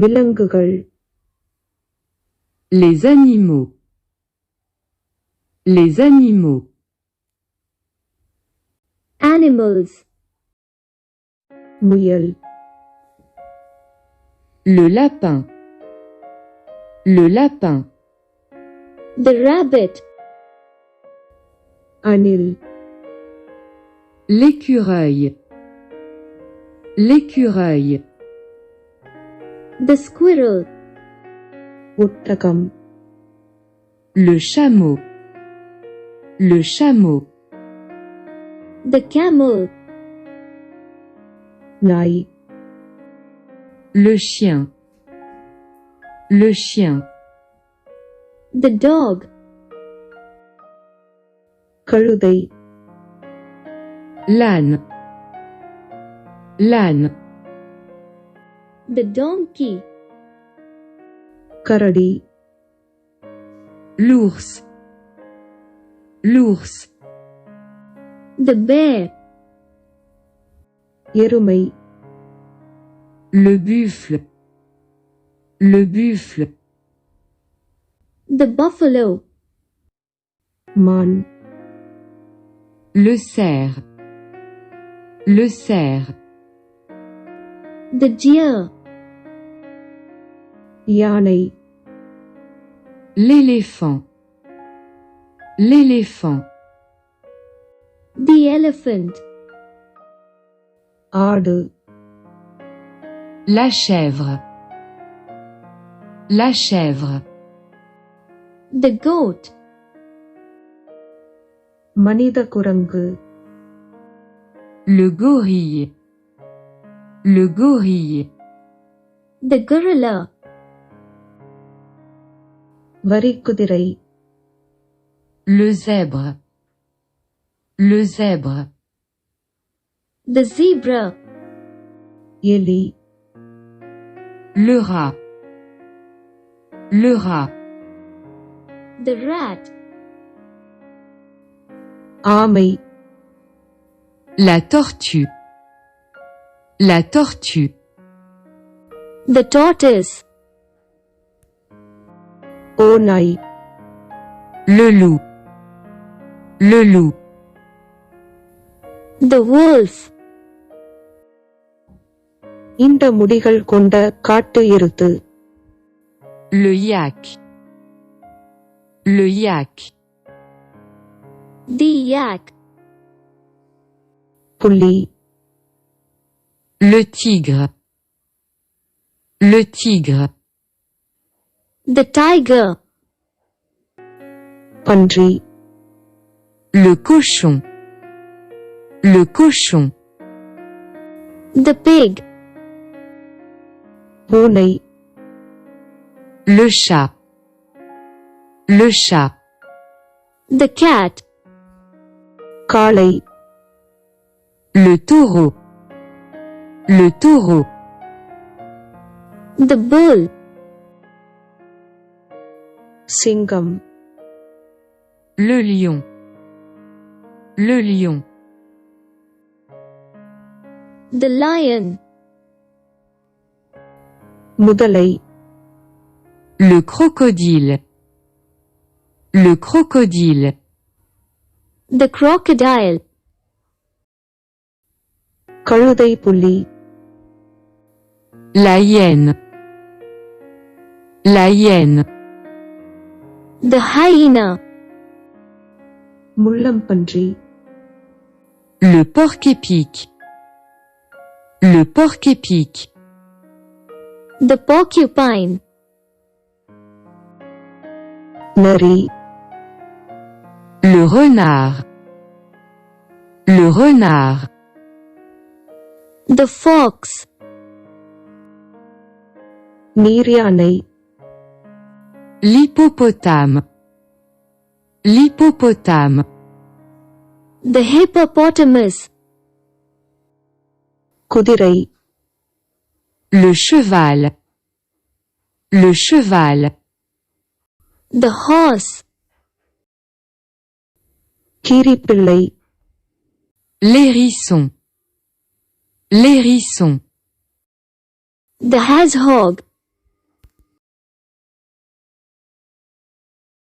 விலங்குகள். Les animaux. Les animaux. Animals. முயல். Le lapin. Le lapin. The rabbit. Anil. L'écureuil. L'écureuil. The squirrel. ஒட்டகம். Le chameau. Le chameau. The camel. நாய். Le chien. Le chien. The dog. கழுதை. L'âne. L'âne. The donkey. கரடி. L'ours. L'ours. The bear. எருமை. Le buffle. Le buffle. The buffalo. மான். Le cerf. Le cerf. The deer. யானை. L'éléphant. L'éléphant. The elephant. ஆடு. La chèvre. La chèvre. The goat. மனித குரங்கு. Le gorille. Le gorille. The gorilla. வரிக்குதிரை. Le zèbre. Le zèbre. The zebra. எலி. Le rat. Le rat. The rat. ஆமை. La tortue. La tortue. The tortoise. ஓநாய். Le loup. Le loup. The wolf. இந்த முடிகள் கொண்ட காட்டு எருது. Le yak. Le yak. The yak. புலி. Le tigre. Le tigre. The tiger. பன்றி. Le cochon. Le cochon. The pig. பூனை. Le chat. Le chat. The cat. காளை. Le taureau. Le taureau. The bull. சிங்கம். Le lion. Le lion. The lion. முதலை. Le crocodile. Le crocodile. The crocodile. கழுதை புலி. La hyène. La hyène. The hyena. முள்ளம்பன்றி. Le porc-épic. Le porc-épic. The porcupine. நரி. Le renard. Le renard. The fox. நீர்யானை. L'hippopotame. L'hippopotame. The hippopotamus. குதிரை. Le cheval. Le cheval. The horse. கீரிப்பிள்ளை. L'hérisson. L'hérisson. The hedgehog.